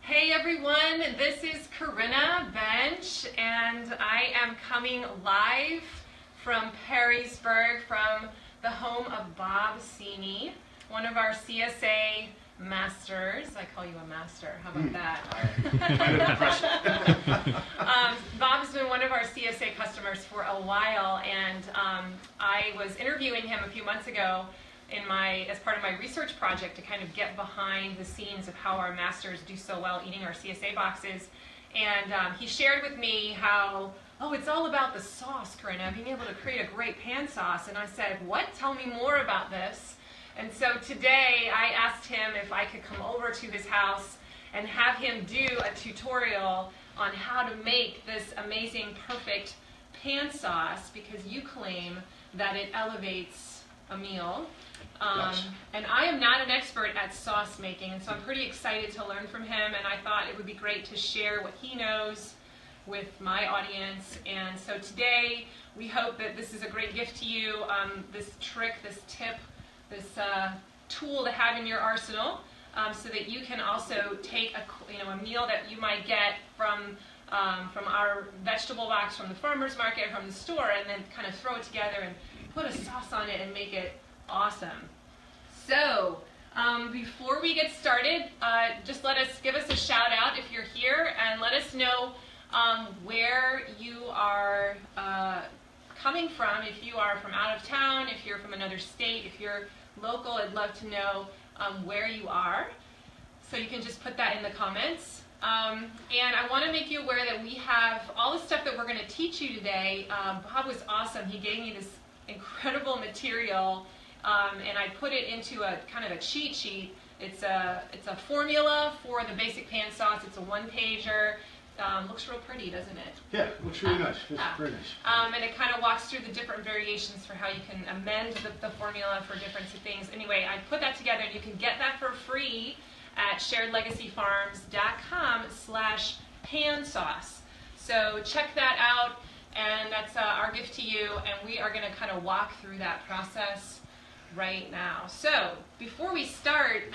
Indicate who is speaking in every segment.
Speaker 1: Hey everyone, this is Corinna Bench, and I am coming live from Perrysburg, from the home of Bob Seaney, one of our CSA Masters. I call you a master, how about that? Bob's been one of our CSA customers for a while, and I was interviewing him a few months ago as part of my research project to kind of get behind the scenes of how our masters do so well eating our CSA boxes. And he shared with me how, oh, it's all about the sauce, Corinna, being able to create a great pan sauce. And I said, what? Tell me more about this. And so today I asked him if I could come over to his house and have him do a tutorial on how to make this amazing, perfect pan sauce, because you claim that it elevates a meal.
Speaker 2: Yes.
Speaker 1: And I am not an expert at sauce making, and so I'm pretty excited to learn from him, and I thought it would be great to share what he knows with my audience. And so today we hope that this is a great gift to you, this trick, this tip, this tool to have in your arsenal, so that you can also take a meal that you might get from our vegetable box, from the farmer's market, from the store, and then kind of throw it together and put a sauce on it and make it awesome. So before we get started, just give us a shout out if you're here, and let us know where you are coming from. If you are from out of town, if you're from another state, if you're local, I'd love to know where you are. So you can just put that in the comments. And I want to make you aware that we have all the stuff that we're going to teach you today. Bob was awesome. He gave me this incredible material, and I put it into a kind of a cheat sheet. It's a formula for the basic pan sauce. It's a one-pager. Looks real pretty, doesn't it?
Speaker 2: Yeah, it looks really nice. It's very nice.
Speaker 1: And it kind of walks through the different variations for how you can amend the formula for different things. Anyway, I put that together, and you can get that for free at sharedlegacyfarms.com/pan sauce. So check that out, and that's our gift to you, and we are going to kind of walk through that process right now. So before we start,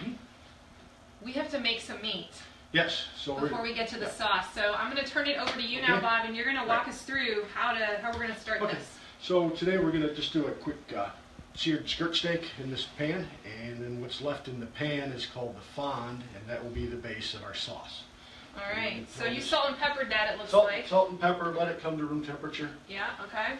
Speaker 1: we have to make some meat.
Speaker 2: Yes. So
Speaker 1: before we get to the sauce. So I'm going to turn it over to you now, Bob, and you're going to walk us through how we're going to start this.
Speaker 2: So today we're going to just do a quick seared skirt steak in this pan, and then what's left in the pan is called the fond, and that will be the base of our sauce.
Speaker 1: All right. So you salt and peppered that, it looks like.
Speaker 2: Salt and pepper, let it come to room temperature.
Speaker 1: Yeah, okay.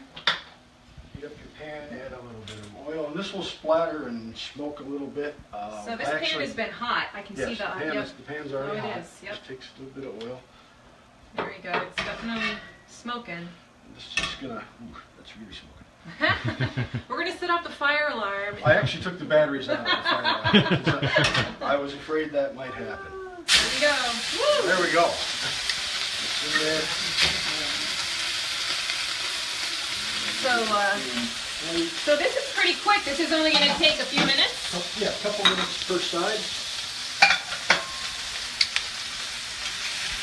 Speaker 2: Heat up your pan, add a little bit of oil, and this will splatter and smoke a little bit.
Speaker 1: So this pan has been hot. I can see that.
Speaker 2: Yes, the pan's already hot.
Speaker 1: It is. Yep.
Speaker 2: Just takes a little bit of oil.
Speaker 1: Very good. It's definitely smoking.
Speaker 2: This is just gonna. Ooh, that's really smoking.
Speaker 1: We're going to set off the fire alarm.
Speaker 2: I actually took the batteries out of the fire alarm. I was afraid that might happen.
Speaker 1: There we go. Woo!
Speaker 2: There we go. It's in there.
Speaker 1: So this is pretty quick. This is only going to take a few minutes.
Speaker 2: Yeah, a couple minutes per side.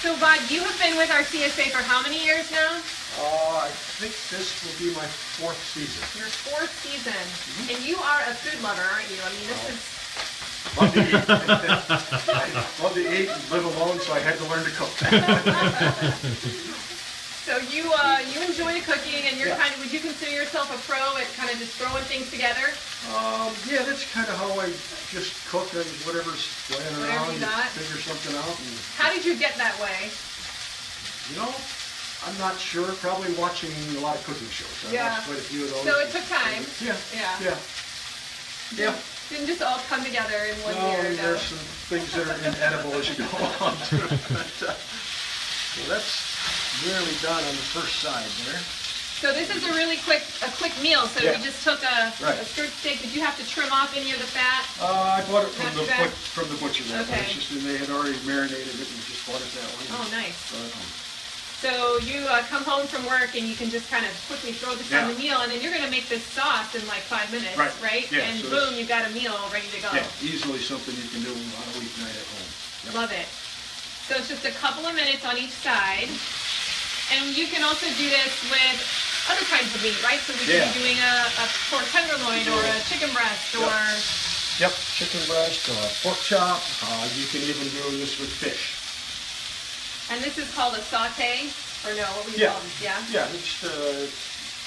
Speaker 1: So Bob, you have been with our CSA for how many years now?
Speaker 2: I think this will be my 4th season.
Speaker 1: Your 4th season. And you are a food lover, aren't you? I mean, this is...
Speaker 2: Love to eat. I love to eat and live alone, so I had to learn to cook.
Speaker 1: So you enjoy the cooking, and you're kind of, would you consider yourself a pro at kind of just throwing things together?
Speaker 2: Yeah, that's kind of how I just cook, and whatever's laying around,
Speaker 1: you
Speaker 2: figure something out. And,
Speaker 1: how did you get that way?
Speaker 2: You know, I'm not sure. Probably watching a lot of cooking shows. I watched quite a few of those.
Speaker 1: So it took time.
Speaker 2: Yeah.
Speaker 1: Didn't just all come together in one year.
Speaker 2: No, there's some things that are inedible as you go on too. So that's nearly done on the first side there.
Speaker 1: So this is a really quick meal. So you just took a skirt steak. Did you have to trim off any of the fat?
Speaker 2: I bought it from the butcher.
Speaker 1: Okay.
Speaker 2: It's just, and they had already marinated it, and we just bought it that way.
Speaker 1: Oh, nice. So you come home from work, and you can just kind of quickly throw this on the meal, and then you're going to make this sauce in like 5 minutes, right?
Speaker 2: Yeah,
Speaker 1: and
Speaker 2: so
Speaker 1: boom, you've got a meal ready to go.
Speaker 2: Yeah, easily something you can do on a weeknight at home. Yep.
Speaker 1: Love it. So it's just a couple of minutes on each side. And you can also do this with other kinds of meat, right? So we can be doing a pork tenderloin or a chicken breast or...
Speaker 2: Yep, chicken breast or pork chop. You can even do this with fish.
Speaker 1: And this is called a saute, or no, what we
Speaker 2: Yeah.
Speaker 1: call it? Yeah?
Speaker 2: Yeah, it's,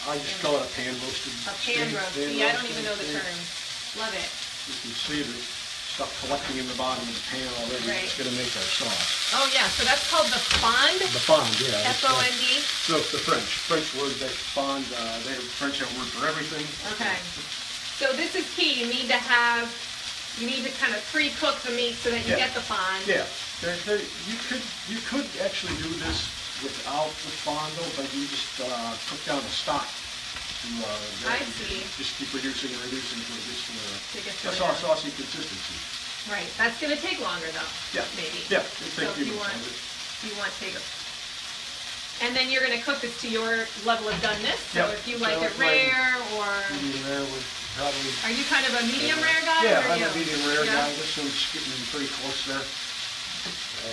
Speaker 2: I just call it a pan roasted.
Speaker 1: A pan roast. See, I don't even know the term. Love it.
Speaker 2: You can see the stuff collecting in the bottom of the pan already.
Speaker 1: Right.
Speaker 2: It's going to make our sauce.
Speaker 1: Oh yeah, so that's called the fond?
Speaker 2: The fond, yeah.
Speaker 1: F-O-N-D?
Speaker 2: So it's the French word, that fond, they have French have a word for everything.
Speaker 1: Okay. So this is key. You need to kind of pre-cook the meat so that you get the fond.
Speaker 2: Yeah. You could actually do this without the fond though, but you just cook down the stock.
Speaker 1: I see.
Speaker 2: Just keep reducing until it gets to a saucy consistency.
Speaker 1: Right. That's going to take longer though.
Speaker 2: Yeah.
Speaker 1: Maybe.
Speaker 2: Yeah.
Speaker 1: So if you want take it. And then you're going to cook this to your level of doneness. So if you like it rare or...
Speaker 2: Medium rare would probably...
Speaker 1: Are you kind of a medium rare guy?
Speaker 2: Yeah,
Speaker 1: or
Speaker 2: I'm
Speaker 1: you?
Speaker 2: a medium rare guy. This one's getting pretty close there.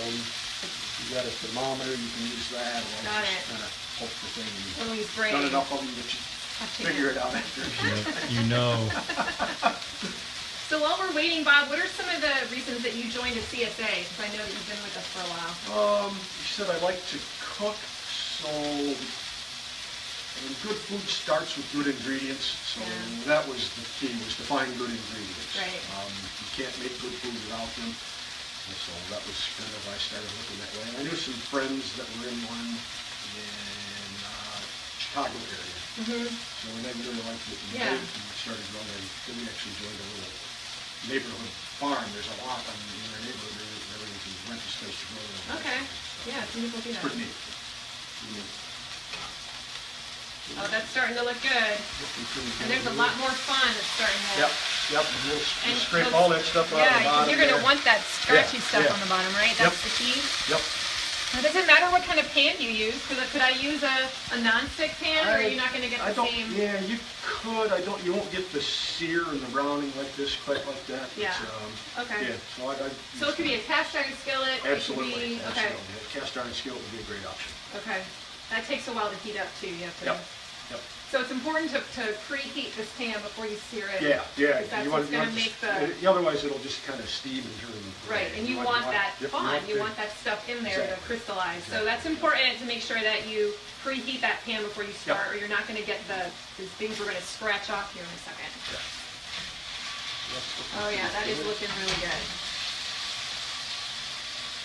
Speaker 2: You got a thermometer, you can use that.
Speaker 1: Got it.
Speaker 2: Kind of poke the thing.
Speaker 1: Oh, he's brave.
Speaker 2: Done enough of them that you figure it out after.
Speaker 3: You know.
Speaker 1: So while we're waiting, Bob, what are some of the reasons that you joined a CSA? Because I know that you've been with us for a while.
Speaker 2: You said I like to cook, so good food starts with good ingredients. So that was the key, was to find good ingredients.
Speaker 1: Right.
Speaker 2: You can't make good food without them. And so that was kind of why I started looking that way. And I knew some friends that were in one in Chicago area. So when they really liked it, and we started growing it. Then we actually joined a little neighborhood farm. There's a lot in our neighborhood. Everyone can rent the space to grow it.
Speaker 1: Okay. Yeah, some people do that.
Speaker 2: Pretty neat.
Speaker 1: Oh, that's starting to look good. And there's a lot more fun that's starting to...
Speaker 2: Yep. We'll scrape all that stuff out of the bottom.
Speaker 1: You're going to want that scratchy stuff on the bottom, right? That's the key?
Speaker 2: Yep.
Speaker 1: Now, does it matter what kind of pan you use? Could I use a non-stick pan, or are you not going to get the same?
Speaker 2: Yeah, you could. You won't get the sear and the browning like this, quite like that.
Speaker 1: Yeah. Okay.
Speaker 2: Yeah.
Speaker 1: So it could be a cast iron skillet.
Speaker 2: Absolutely.
Speaker 1: Okay.
Speaker 2: A cast iron skillet would be a great option.
Speaker 1: Okay. That takes a while to heat up too. You have to.
Speaker 2: Yep.
Speaker 1: So it's important to preheat this pan before you sear it.
Speaker 2: Yeah.
Speaker 1: That's what's going to make the...
Speaker 2: Otherwise, it'll just kind of steam and turn.
Speaker 1: Right, and you want that fond. You want that stuff in there to crystallize. So that's important to make sure that you preheat that pan before you start, or you're not going to get these things we're going to scratch off here in a second. Oh yeah, that is looking really good.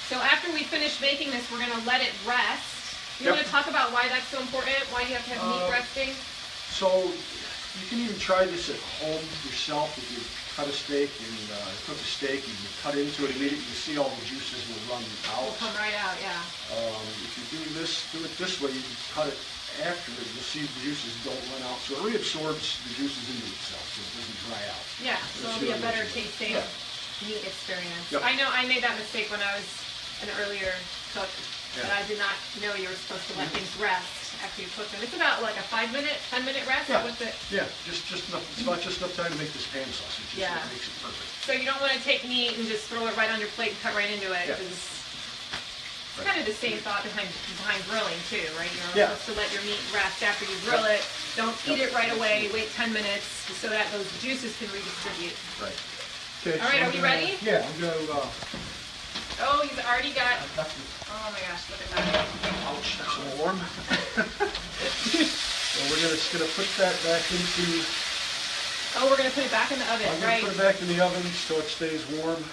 Speaker 1: So after we finish baking this, we're going to let it rest. You want to talk about why that's so important? Why you have to have meat resting?
Speaker 2: So you can even try this at home yourself. If you cut a steak and cook a steak and you cut into it immediately, you see all the juices will run out.
Speaker 1: Will come right out, yeah.
Speaker 2: If you do it this way, you cut it after it, you'll see the juices don't run out. So it reabsorbs the juices into itself so it doesn't dry out.
Speaker 1: Yeah, so it'll be a better tasting meat experience.
Speaker 2: Yep.
Speaker 1: I know I made that mistake when I was an earlier cook. But I did not know you were supposed to let things rest after you cook them. It's about like a 5-minute, 10-minute rest?
Speaker 2: Yeah,
Speaker 1: What's it?
Speaker 2: Yeah, just enough. It's not just enough time to make this pan sauce. It just makes it perfect.
Speaker 1: So you don't want to take meat and just throw it right on your plate and cut right into it.
Speaker 2: Yeah.
Speaker 1: It's kind of the same thought behind grilling too, right? You're supposed to let your meat rest after you grill it. Don't eat it right away. Wait 10 minutes so that those juices can redistribute.
Speaker 2: Right. Okay,
Speaker 1: all right, are we ready?
Speaker 2: Yeah, I'm going to...
Speaker 1: Oh, he's already got... Oh my gosh, look at that.
Speaker 2: Ouch, that's a little warm. So we're just going to put that back into...
Speaker 1: Oh, we're going to put it back in the oven, right?
Speaker 2: Put it back in the oven so it stays warm.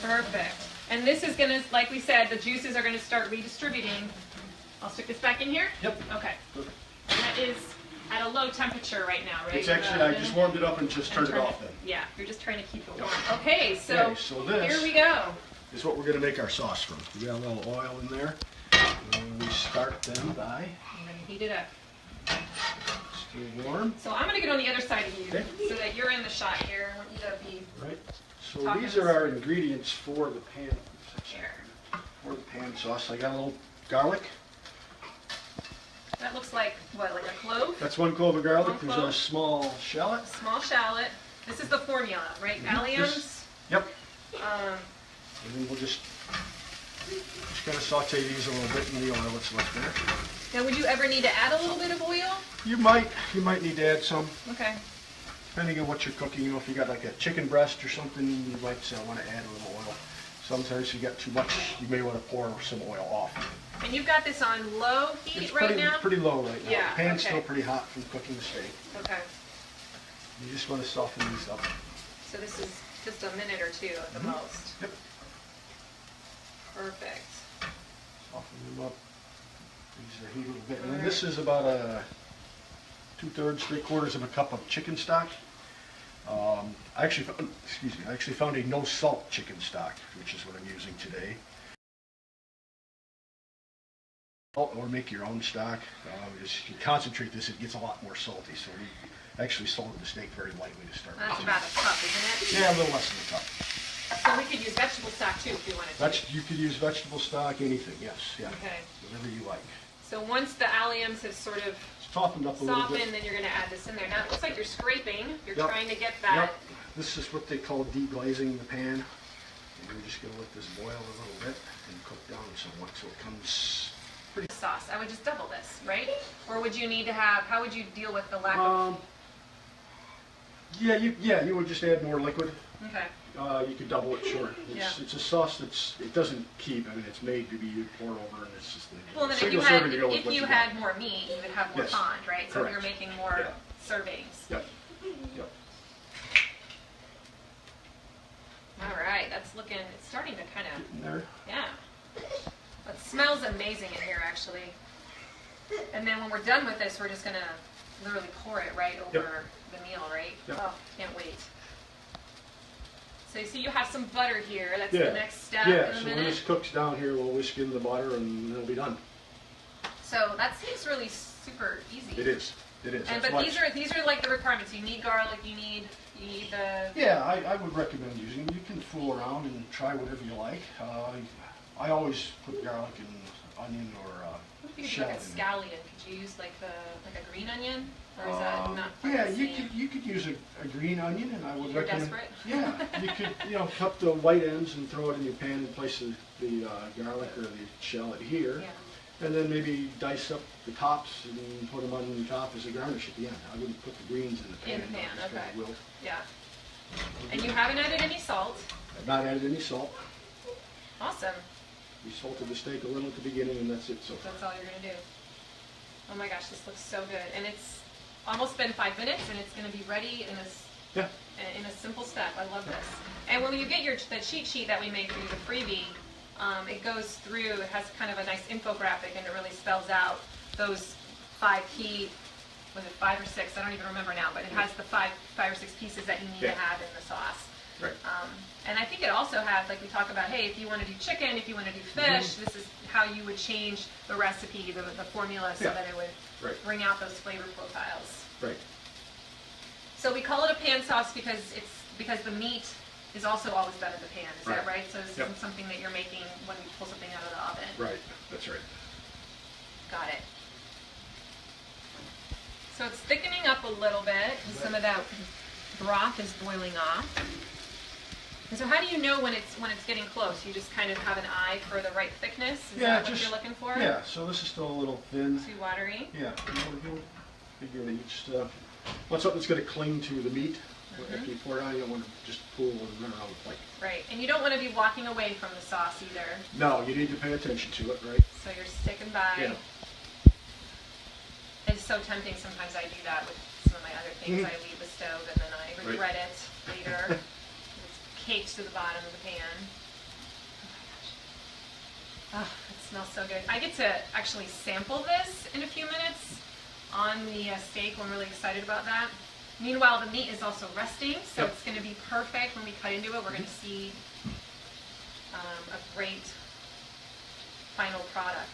Speaker 1: Perfect. And this is going to, like we said, the juices are going to start redistributing. I'll stick this back in here?
Speaker 2: Yep.
Speaker 1: Okay. Perfect. That is at a low temperature right now, right?
Speaker 2: It's actually, I just warmed it up and just turned it off then.
Speaker 1: Yeah, you're just trying to keep it warm. Okay, so
Speaker 2: this
Speaker 1: here we go.
Speaker 2: Is what we're going to make our sauce from. We got a little oil in there. And we start then by...
Speaker 1: I'm going to heat it up.
Speaker 2: Still warm.
Speaker 1: So I'm going to get on the other side of you so that you're in the shot here. I want you to be...
Speaker 2: Right. So these are our ingredients for the pan.
Speaker 1: Here.
Speaker 2: For the pan sauce. I got a little garlic.
Speaker 1: That looks like, what, like a clove?
Speaker 2: That's 1 clove of garlic. There's a small shallot.
Speaker 1: Small shallot. This is the formula, right? Alliums?
Speaker 2: Yep. And then we'll just kind of saute these a little bit in the oil that's left there.
Speaker 1: Now, would you ever need to add a little bit of oil?
Speaker 2: You might need to add some.
Speaker 1: Okay.
Speaker 2: Depending on what you're cooking, you know, if you got like a chicken breast or something, you might want to add a little oil. Sometimes if you got too much, you may want to pour some oil off.
Speaker 1: And you've got this on low heat
Speaker 2: It's
Speaker 1: right now?
Speaker 2: pretty low right now.
Speaker 1: Yeah,
Speaker 2: The pan's
Speaker 1: okay.
Speaker 2: still pretty hot from cooking the steak.
Speaker 1: Okay.
Speaker 2: You just want to soften these up.
Speaker 1: So this is just a minute or two at the most.
Speaker 2: Yep.
Speaker 1: Perfect.
Speaker 2: Soften them up. These are heat a little bit. And then this is about a 2/3, 3/4 of a cup of chicken stock. I actually found a no salt chicken stock, which is what I'm using today. Or make your own stock. As you concentrate this, it gets a lot more salty. So we actually salted the steak very lightly to start with.
Speaker 1: That's about a cup, isn't it?
Speaker 2: Yeah, a little less than a cup.
Speaker 1: So we could use vegetable stock too if you wanted to.
Speaker 2: You could use vegetable stock, anything, yes. Yeah.
Speaker 1: Okay.
Speaker 2: Whatever you like.
Speaker 1: So once the alliums have sort of
Speaker 2: Softened up a little bit.
Speaker 1: softened, then you're going to add this in there. Now it looks like you're scraping. You're
Speaker 2: Yep.
Speaker 1: trying to get that.
Speaker 2: Yep. This is what they call deglazing the pan. And we're just going to let this boil a little bit and cook down somewhat so it comes pretty.
Speaker 1: Sauce. I would just double this, right? Or would you need to have? How would you deal with the lack of?
Speaker 2: Yeah, you would just add more liquid.
Speaker 1: Okay.
Speaker 2: You could double it, sure. It's a sauce it doesn't keep. I mean, it's made to be poured over, and it's just
Speaker 1: Well, then if
Speaker 2: single
Speaker 1: you had
Speaker 2: serving to go with what you
Speaker 1: had more meat, you would have more
Speaker 2: Yes.
Speaker 1: fond, right? So
Speaker 2: Correct.
Speaker 1: you're making more
Speaker 2: Yeah.
Speaker 1: servings.
Speaker 2: Yep. Yep.
Speaker 1: All right, that's looking. It's starting to kind of.
Speaker 2: In there.
Speaker 1: Yeah. It smells amazing in here, actually. And then when we're done with this, we're just gonna literally pour it right over the meal, right?
Speaker 2: Yep.
Speaker 1: Oh, can't wait. So you see, you have some butter here. That's
Speaker 2: Yeah.
Speaker 1: the next step
Speaker 2: Yeah.
Speaker 1: in a
Speaker 2: So when
Speaker 1: minute.
Speaker 2: this cooks down here, we'll whisk in the butter, and it'll be done.
Speaker 1: So that seems really super easy.
Speaker 2: It is. It is.
Speaker 1: And
Speaker 2: That's
Speaker 1: but
Speaker 2: why
Speaker 1: these are like the requirements. You need garlic. You need the.
Speaker 2: Yeah, I would recommend using them. You can fool around and try whatever you like. I always put garlic and onion or
Speaker 1: You could do
Speaker 2: shallot
Speaker 1: like a
Speaker 2: in.
Speaker 1: scallion. Could you use like a green onion, or is that not? quite
Speaker 2: Yeah,
Speaker 1: the same?
Speaker 2: you could use a green onion, and I would
Speaker 1: You're
Speaker 2: recommend.
Speaker 1: desperate?
Speaker 2: Yeah, you could cut the white ends and throw it in your pan and place the garlic or the shallot here,
Speaker 1: Yeah.
Speaker 2: and then maybe dice up the tops and put them on top as a garnish at the end. I wouldn't put the greens in the pan.
Speaker 1: In the pan,
Speaker 2: just 'cause
Speaker 1: okay.
Speaker 2: it will.
Speaker 1: Yeah. And you haven't added any salt.
Speaker 2: I've not added any salt.
Speaker 1: Awesome.
Speaker 2: We salted the steak a little at the beginning, and that's it so far.
Speaker 1: That's all you're gonna do. Oh my gosh, this looks so good, and it's almost been 5 minutes, and it's gonna be ready in a simple step. I love this. And when you get the cheat sheet that we made for you, the freebie, it goes through. It has kind of a nice infographic, and it really spells out those 5 key. Was it 5 or 6? I don't even remember now, but it has the five or six pieces that you need to have in the sauce.
Speaker 2: Right.
Speaker 1: And I think it also has, like we talk about, hey, if you want to do chicken, if you want to do fish, this is how you would change the recipe, the formula, so that it would bring out those flavor profiles.
Speaker 2: Right.
Speaker 1: So we call it a pan sauce because the meat is also always done in the pan. Is that right? So this isn't something that you're making when you pull something out of the oven.
Speaker 2: Right. That's right.
Speaker 1: Got it. So it's thickening up a little bit because some of that broth is boiling off. And so how do you know when it's getting close? You just kind of have an eye for the right thickness? Is that what you're looking for?
Speaker 2: Yeah, so this is still a little thin.
Speaker 1: Too watery?
Speaker 2: Yeah, we'll figure that each want something that's going to cling to the meat. After you pour it on, you don't want to just pull and run around the plate.
Speaker 1: Right, and you don't want to be walking away from the sauce either.
Speaker 2: No, you need to pay attention to it, right?
Speaker 1: So you're sticking by.
Speaker 2: Yeah.
Speaker 1: It's so tempting sometimes I do that with some of my other things. I leave the stove and then I regret it later. It's caked to the bottom of the pan. Oh my gosh. Oh, it smells so good. I get to actually sample this in a few minutes on the steak. I'm really excited about that. Meanwhile, the meat is also resting, so it's going to be perfect when we cut into it. We're going to see a great final product.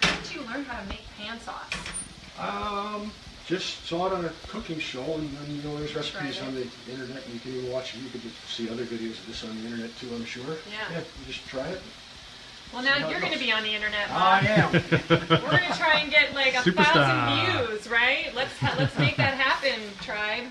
Speaker 1: How did you learn how to make pan sauce?
Speaker 2: Just saw it on a cooking show, and then there's recipes on the internet, and you can even watch. You could see other videos of this on the internet too, I'm sure.
Speaker 1: Yeah.
Speaker 2: You just try it.
Speaker 1: Well, now you're going to be on the internet, Bob.
Speaker 2: I am.
Speaker 1: We're going to try and get like 1,000 views, right? Let's make that happen, tribe.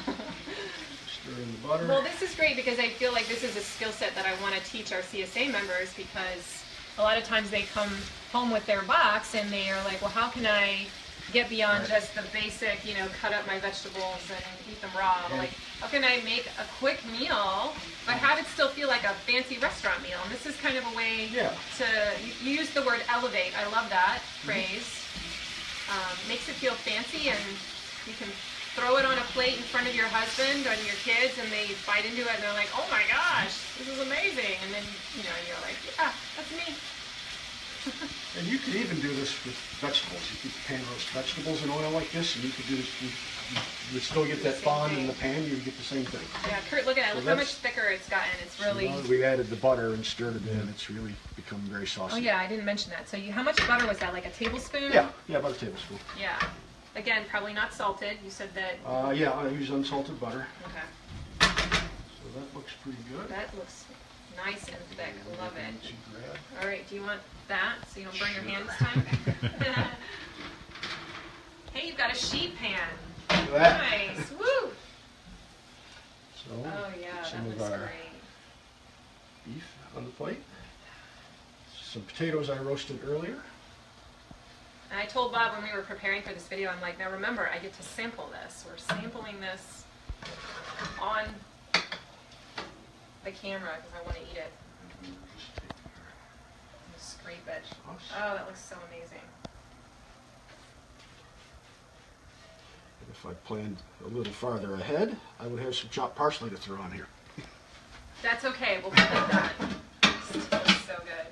Speaker 2: Stir in the butter.
Speaker 1: Well, this is great because I feel like this is a skill set that I want to teach our CSA members, because a lot of times they come home with their box and they are like, well, how can I get beyond just the basic, you know, cut up my vegetables and eat them raw. But like, how can I make a quick meal but have it still feel like a fancy restaurant meal? And this is kind of a way to, you use the word elevate. I love that phrase. Makes it feel fancy, and you can throw it on a plate in front of your husband and your kids, and they bite into it and they're like, oh my gosh, this is amazing. And then, you know, you're like, yeah, that's me.
Speaker 2: And you could even do this with vegetables. You could pan roast vegetables in oil like this, and you could do this. You would still get that bond in the pan. You would get the same thing.
Speaker 1: Yeah, Kurt, look at it. So look how much thicker it's gotten. It's really.
Speaker 2: So we added the butter and stirred it in. It's really become very saucy.
Speaker 1: Oh yeah, I didn't mention that. So how much butter was that? Like a tablespoon?
Speaker 2: Yeah, about a tablespoon.
Speaker 1: Yeah. Again, probably not salted. You said that.
Speaker 2: Yeah, I use unsalted butter.
Speaker 1: Okay.
Speaker 2: So that looks pretty good.
Speaker 1: That looks nice and thick. I love it. All right, do you want that so you don't burn your hand this time? Hey, you've got a sheet pan.
Speaker 2: Look at that.
Speaker 1: Nice. Woo!
Speaker 2: So,
Speaker 1: oh yeah,
Speaker 2: some
Speaker 1: that
Speaker 2: of
Speaker 1: looks
Speaker 2: our
Speaker 1: great.
Speaker 2: beef on the plate. Some potatoes I roasted earlier.
Speaker 1: And I told Bob when we were preparing for this video, I'm like, now remember, I get to sample this. We're sampling this on the camera because I want to eat it. Scrape it. Oh, that looks so amazing.
Speaker 2: And if I planned a little farther ahead, I would have some chopped parsley to throw on here.
Speaker 1: That's okay. We'll put that. This looks so good.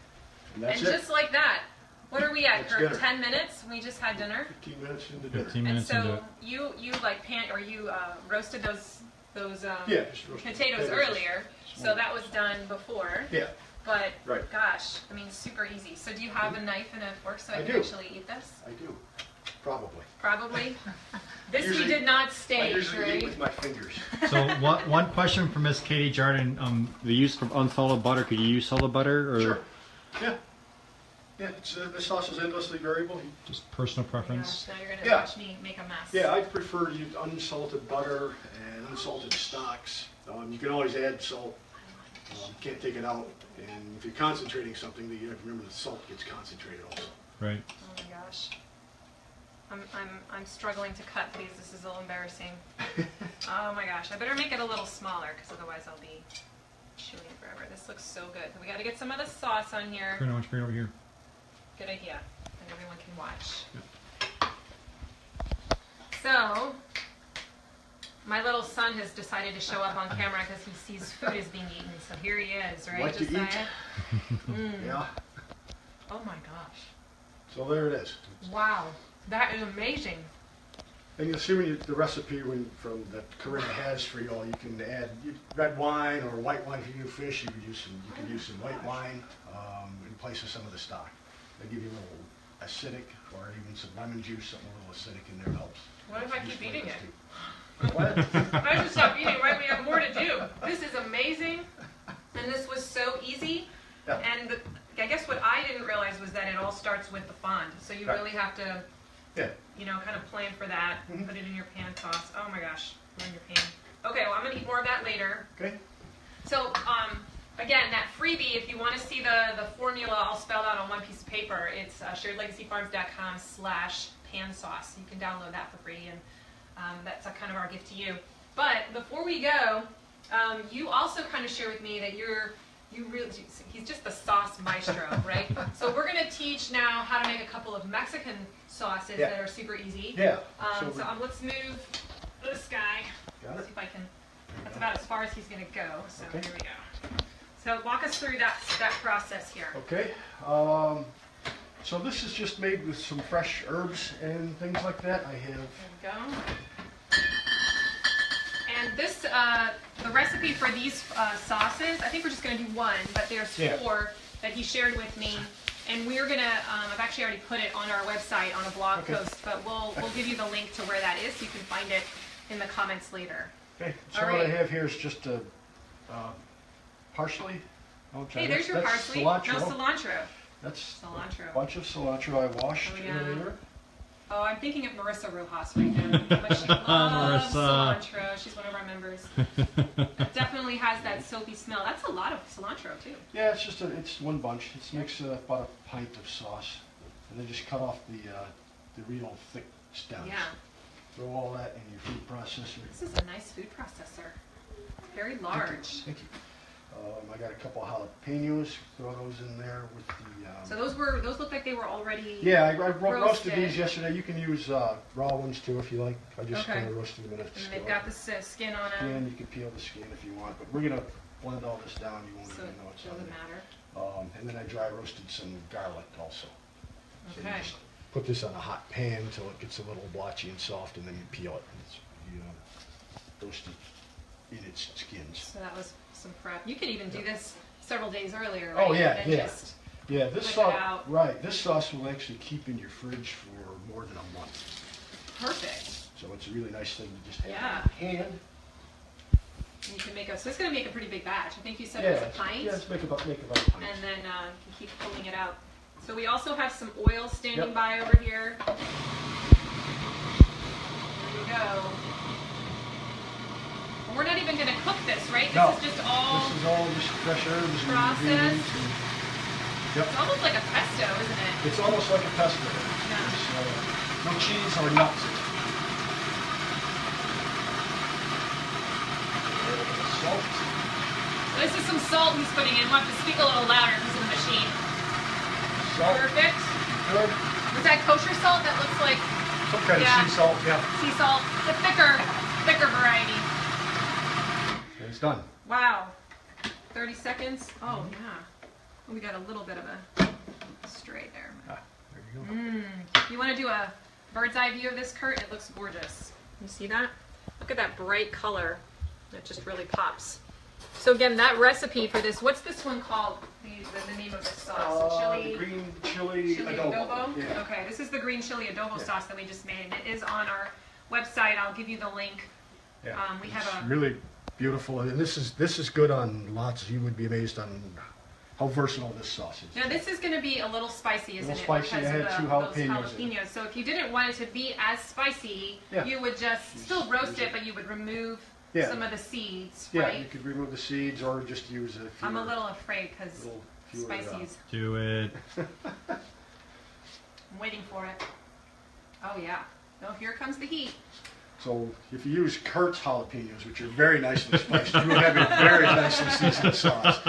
Speaker 2: And that's
Speaker 1: and
Speaker 2: it.
Speaker 1: Just like that. What are we at,
Speaker 2: That's
Speaker 1: Kurt?
Speaker 2: dinner.
Speaker 1: 10 minutes? We just had dinner.
Speaker 2: 15 minutes into dinner.
Speaker 3: 15 minutes
Speaker 1: and
Speaker 3: into
Speaker 1: so
Speaker 3: it.
Speaker 1: you like you roasted those
Speaker 2: Yeah, just roasted
Speaker 1: potatoes earlier. So that was done before.
Speaker 2: Yeah.
Speaker 1: But
Speaker 2: Right.
Speaker 1: gosh, I mean, super easy. So do you have a knife and a fork so I
Speaker 2: I
Speaker 1: can
Speaker 2: do.
Speaker 1: actually eat this?
Speaker 2: I do. Probably.
Speaker 1: Probably. This
Speaker 2: Usually-
Speaker 1: we did not
Speaker 2: I
Speaker 1: stage,
Speaker 2: usually eat
Speaker 1: right?
Speaker 2: with my fingers.
Speaker 3: So one question from Miss Katie Jardin, the use of unsalted butter, could you use salted butter? Or
Speaker 2: Sure. Yeah. Yeah, the sauce is endlessly variable.
Speaker 3: just personal
Speaker 1: Gosh,
Speaker 3: preference?
Speaker 1: now you're gonna
Speaker 2: Yeah.
Speaker 1: watch me make a mess.
Speaker 2: Yeah, I prefer to use unsalted butter and unsalted stocks. You can always add salt. Can't take it out. And if you're concentrating something, you have to remember the salt gets concentrated also.
Speaker 3: Right.
Speaker 1: Oh my gosh. I'm struggling to cut these. This is a little embarrassing. Oh my gosh. I better make it a little smaller because otherwise I'll be chewing forever. This looks so good. We got to get some of the sauce on here.
Speaker 3: Corinna, why don't you bring it over here?
Speaker 1: Good idea. And everyone can watch. So, my little son has decided to show up on camera because he sees food is being eaten. So here he is, right,
Speaker 2: Like to
Speaker 1: Josiah?
Speaker 2: eat. Yeah.
Speaker 1: Oh my gosh.
Speaker 2: So there it is.
Speaker 1: Wow. That is amazing.
Speaker 2: And assuming the recipe from that Corinna has for y'all, you can add red wine or white wine. If you do fish, you can use some white wine in place of some of the stock. They give you a little acidic, or even some lemon juice, something a little acidic in there helps.
Speaker 1: What if I keep eating it?
Speaker 2: What?
Speaker 1: I should stop eating right when we have more to do. This is amazing, and this was so easy.
Speaker 2: Yeah.
Speaker 1: And I guess what I didn't realize was that it all starts with the fond. So you
Speaker 2: Right.
Speaker 1: really have to,
Speaker 2: Yeah.
Speaker 1: you know, kind of plan for that.
Speaker 2: Mhm.
Speaker 1: Put it in your pan sauce. Oh my gosh, put it in your pan. Okay, well I'm gonna eat more of that later.
Speaker 2: Okay.
Speaker 1: So again, that freebie, if you want to see the formula all spelled out on one piece of paper, it's sharedlegacyfarms.com/pan sauce. You can download that for free, and that's kind of our gift to you. But before we go, you also kind of share with me that he's just the sauce maestro, right? So we're going to teach now how to make a couple of Mexican sauces that are super easy.
Speaker 2: Yeah.
Speaker 1: Let's move this guy.
Speaker 2: Got
Speaker 1: Let's
Speaker 2: it.
Speaker 1: see if I can. That's about as far as he's going to go. So
Speaker 2: Okay.
Speaker 1: here we go. So walk us through that process here.
Speaker 2: Okay. So this is just made with some fresh herbs and things like that. I have.
Speaker 1: There we go. And this, the recipe for these sauces, I think we're just going to do one, but there's 4 that he shared with me. And we're going to, I've actually already put it on our website on a blog post, but we'll give you the link to where that is so you can find it in the comments later.
Speaker 2: Okay. So
Speaker 1: All
Speaker 2: what I
Speaker 1: right.
Speaker 2: have here is just parsley. Okay.
Speaker 1: Hey, there's your
Speaker 2: that's
Speaker 1: parsley.
Speaker 2: Cilantro.
Speaker 1: No, cilantro.
Speaker 2: That's
Speaker 1: Cilantro.
Speaker 2: a bunch of cilantro I washed
Speaker 1: Oh, yeah.
Speaker 2: earlier.
Speaker 1: Oh, I'm thinking of Marissa Rojas right now. How much she loves
Speaker 3: Marissa.
Speaker 1: cilantro. She's one of our members. It definitely has that soapy smell. That's a lot of cilantro, too.
Speaker 2: Yeah, it's one bunch. It's mixed about a pint of sauce, and then just cut off the real thick stems.
Speaker 1: Yeah.
Speaker 2: Throw all that in your food processor.
Speaker 1: This is a nice food processor. Very large.
Speaker 2: Thank you. I got a couple of jalapenos. Throw those in there with the.
Speaker 1: So those look like they were already.
Speaker 2: Yeah, I roasted these yesterday. You can use raw ones too if you like. I just kind of roasted them in a
Speaker 1: And they've got the skin on them.
Speaker 2: And you can peel the skin if you want, but we're gonna blend all this down. You won't even know it's on
Speaker 1: doesn't
Speaker 2: there.
Speaker 1: matter.
Speaker 2: And then I dry roasted some garlic also. So
Speaker 1: Okay.
Speaker 2: you just put this on a hot pan until it gets a little blotchy and soft, and then you peel it. And you roast it in its skins.
Speaker 1: So that was some prep. You could even do this several days earlier,
Speaker 2: Oh
Speaker 1: right?
Speaker 2: yeah,
Speaker 1: And then
Speaker 2: yeah.
Speaker 1: just
Speaker 2: Yeah, this
Speaker 1: whip it
Speaker 2: sauce,
Speaker 1: out.
Speaker 2: right, this sauce will actually keep in your fridge for more than a month.
Speaker 1: Perfect.
Speaker 2: So it's a really nice thing to just have
Speaker 1: Yeah.
Speaker 2: in hand.
Speaker 1: And you can make so it's going to make a pretty big batch. I think you said it was a pint.
Speaker 2: Yeah, let's make about a pint.
Speaker 1: And then you keep pulling it out. So we also have some oil standing by over here. There you go. And we're not even going to cook this, right? This is just all.
Speaker 2: This is all just fresh herbs and
Speaker 1: processed.
Speaker 2: ingredients. Yep.
Speaker 1: It's almost like a pesto, isn't it?
Speaker 2: It's almost like a pesto.
Speaker 1: Yeah.
Speaker 2: It's, no cheese or nuts. A little bit of salt.
Speaker 1: This is some salt he's putting in. We'll have to speak a little louder because of the machine.
Speaker 2: Salt.
Speaker 1: Perfect.
Speaker 2: Good.
Speaker 1: Was that kosher salt? That looks like
Speaker 2: Some kind of sea salt, yeah.
Speaker 1: sea salt. The thicker variety.
Speaker 2: And it's done.
Speaker 1: Wow. 30 seconds. Oh, yeah. We got a little bit of a stray there.
Speaker 2: Ah, there you go.
Speaker 1: You want to do a bird's eye view of this, Kurt? It looks gorgeous. You see that? Look at that bright color. It just really pops. So again, that recipe for this, what's this one called? The name of this sauce?
Speaker 2: The green chili adobo. Yeah.
Speaker 1: Okay, this is the green chili adobo sauce that we just made, and it is on our website. I'll give you the link.
Speaker 2: Yeah.
Speaker 1: We have
Speaker 2: It's
Speaker 1: a
Speaker 2: really beautiful, and this is good on lots. You would be amazed on how versatile this sauce is.
Speaker 1: Now this is going to be a little spicy, isn't it?
Speaker 2: Spicy. I
Speaker 1: Because
Speaker 2: had
Speaker 1: of
Speaker 2: two
Speaker 1: those
Speaker 2: jalapenos.
Speaker 1: jalapenos. So if you didn't want it to be as spicy,
Speaker 2: Yeah.
Speaker 1: you would just still roast it, but you would remove
Speaker 2: Yeah.
Speaker 1: some of the seeds,
Speaker 2: Yeah,
Speaker 1: right?
Speaker 2: you could remove the seeds or just use a few.
Speaker 1: I'm a little afraid because spicy's.
Speaker 3: Do it.
Speaker 1: I'm waiting for it. Oh yeah. No, here comes the heat.
Speaker 2: So if you use Kurt's jalapenos, which are very nicely spiced, you will have a very nicely seasoned sauce.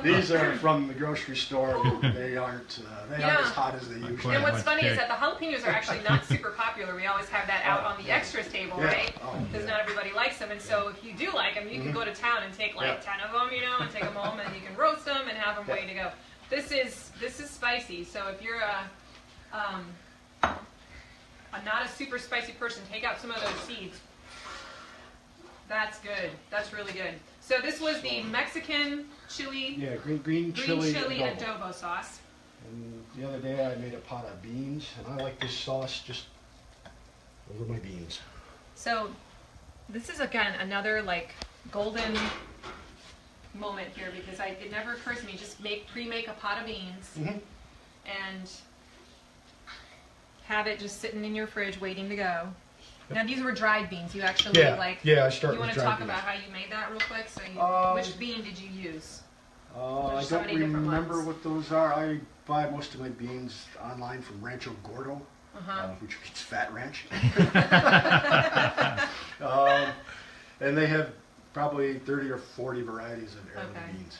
Speaker 2: These are from the grocery store. They aren't as hot as they usually
Speaker 3: Quite
Speaker 1: And
Speaker 2: are.
Speaker 1: what's funny is that the jalapenos are actually not super popular. We always have that out on the extras table,
Speaker 2: Yeah.
Speaker 1: right?
Speaker 2: Oh,
Speaker 1: Because
Speaker 2: yeah.
Speaker 1: not everybody likes them. And so if you do like them, you can go to town and take like 10 of them, and take them home, and you can roast them and have them ready to go. This is spicy. So if you're not a super spicy person, take out some of those seeds. That's good. That's really good. So this was the Mexican chili,
Speaker 2: Yeah, green chili adobo.
Speaker 1: adobo sauce.
Speaker 2: And the other day I made a pot of beans, and I like this sauce just over my beans.
Speaker 1: So this is again another like golden moment here because it never occurs to me just pre-make a pot of beans and have it just sitting in your fridge waiting to go. Now these were dried beans. You actually
Speaker 2: I start
Speaker 1: You
Speaker 2: with
Speaker 1: want to
Speaker 2: dried
Speaker 1: talk
Speaker 2: beans.
Speaker 1: about how you made that real quick? So which bean did you use?
Speaker 2: I
Speaker 1: There's so
Speaker 2: don't
Speaker 1: many different
Speaker 2: remember
Speaker 1: ones.
Speaker 2: what those are. I buy most of my beans online from Rancho Gordo, which means Fat Ranch. And they have probably 30 or 40 varieties of heirloom beans.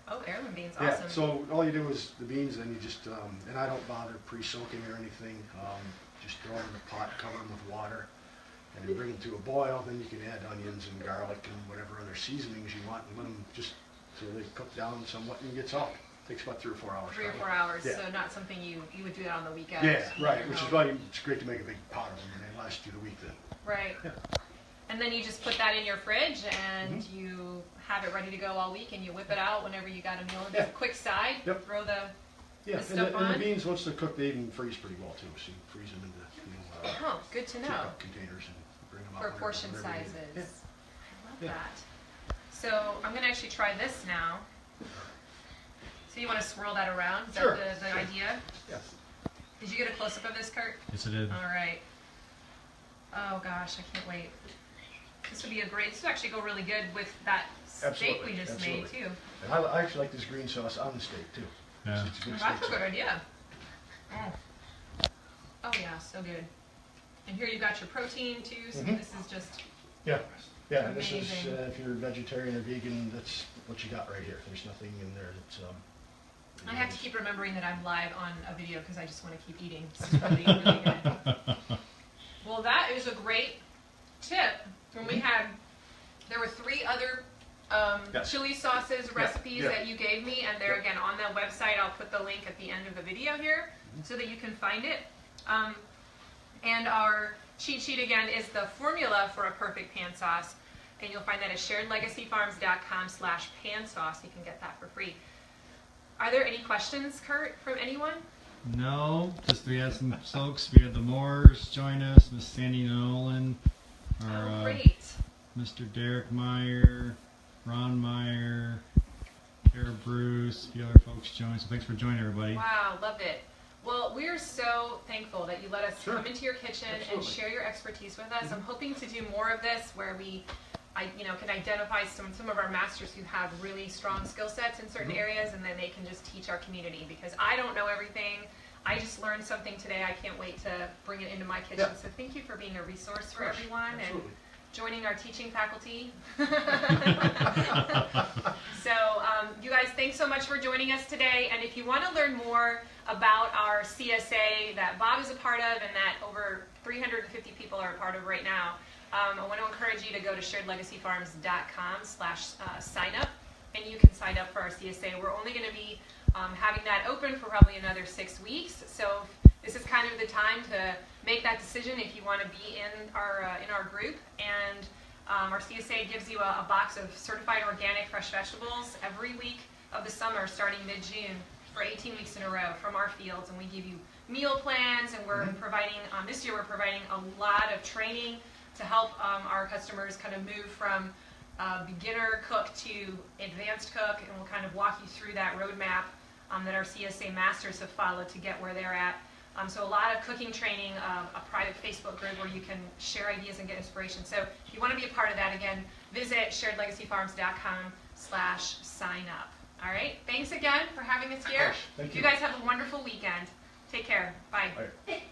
Speaker 1: Oh, heirloom beans, awesome.
Speaker 2: Yeah, so all you do is the beans, and you just, and I don't bother pre-soaking or anything. Just throw them in the pot, cover them with water, and you bring them to a boil. Then you can add onions and garlic and whatever other seasonings you want, and let them just so they cook down somewhat and gets out. Takes about 3 or 4 hours.
Speaker 1: 3 or 4 hours,
Speaker 2: Yeah.
Speaker 1: so not something you would do that on the weekend.
Speaker 2: Yeah, right. Which is why it's great to make a big pot of them, and they last you the week then.
Speaker 1: Right.
Speaker 2: Yeah.
Speaker 1: And then you just put that in your fridge, and you have it ready to go all week, and you whip it out whenever you got a meal. Just a quick side.
Speaker 2: Yep.
Speaker 1: Throw the
Speaker 2: Yeah,
Speaker 1: stuff
Speaker 2: and
Speaker 1: on?
Speaker 2: the beans once they're cooked, they even freeze pretty well too. So you freeze them into
Speaker 1: Oh, good to know.
Speaker 2: teacup containers and bring them out
Speaker 1: For
Speaker 2: whenever-
Speaker 1: portion
Speaker 2: whenever you need.
Speaker 1: sizes.
Speaker 2: Yeah.
Speaker 1: I love
Speaker 2: Yeah.
Speaker 1: that. So I'm going to actually try this now. So you want to swirl that around? Is
Speaker 2: Sure.
Speaker 1: that the idea?
Speaker 2: Yes.
Speaker 1: Did you get a close-up of this, Kurt?
Speaker 3: Yes, it is.
Speaker 1: All right. Oh gosh, I can't wait. This would be this would actually go really good with that steak
Speaker 2: Absolutely,
Speaker 1: we just
Speaker 2: absolutely.
Speaker 1: made too.
Speaker 2: And I actually like this green sauce on the steak too.
Speaker 3: Yeah.
Speaker 2: It's a good
Speaker 1: That's a
Speaker 2: steak
Speaker 1: good
Speaker 2: sauce.
Speaker 1: idea. Oh yeah, so good. And here you've got your protein too, so this is just
Speaker 2: Yeah, yeah. This is
Speaker 1: amazing.
Speaker 2: if you're vegetarian or vegan, that's what you got right here. There's nothing in there that's.
Speaker 1: I have to keep remembering that I'm live on a video because I just want to keep eating. This is really, really good. Well, that is a great tip. When we had, there were 3 other
Speaker 2: Yes.
Speaker 1: chili sauces recipes
Speaker 2: yeah.
Speaker 1: that you gave me, and they're again on that website. I'll put the link at the end of the video here so that you can find it. And our cheat sheet again is the formula for a perfect pan sauce, and you'll find that at sharedlegacyfarms.com/pan sauce. You can get that for free. Are there any questions, Kurt, from anyone?
Speaker 3: No, just we had some folks. We had the Moores join us, Miss Sandy Nolan, our,
Speaker 1: Great.
Speaker 3: Mr. Derek Meyer, Ron Meyer, Tara Bruce, a few other folks joined. So thanks for joining, everybody.
Speaker 1: Wow, loved it. Well, we're so thankful that you let us
Speaker 2: Sure.
Speaker 1: come into your kitchen
Speaker 2: Absolutely.
Speaker 1: and share your expertise with us. I'm hoping to do more of this where I can identify some of our masters who have really strong skill sets in certain areas, and then they can just teach our community, because I don't know everything. I just learned something today. I can't wait to bring it into my kitchen.
Speaker 2: Yeah.
Speaker 1: So thank you for being a resource for
Speaker 2: Of course.
Speaker 1: everyone
Speaker 2: Absolutely.
Speaker 1: and joining our teaching faculty. So you guys, thanks so much for joining us today. And if you want to learn more about our CSA that Bob is a part of and that over 350 people are a part of right now, I want to encourage you to go to sharedlegacyfarms.com/sign up, and you can sign up for our CSA. We're only going to be having that open for probably another 6 weeks. So this is kind of the time to make that decision if you want to be in our group. And our CSA gives you a box of certified organic fresh vegetables every week of the summer, starting mid-June, for 18 weeks in a row from our fields. And we give you meal plans, and we're providing, this year we're providing a lot of training to help our customers kind of move from beginner cook to advanced cook, and we'll kind of walk you through that roadmap that our CSA Masters have followed to get where they're at. So a lot of cooking training, a private Facebook group where you can share ideas and get inspiration. So if you want to be a part of that, again, visit sharedlegacyfarms.com/sign up. All right, thanks again for having us here.
Speaker 2: Thank
Speaker 1: You
Speaker 2: you.
Speaker 1: guys have a wonderful weekend. Take care. Bye.
Speaker 2: All right.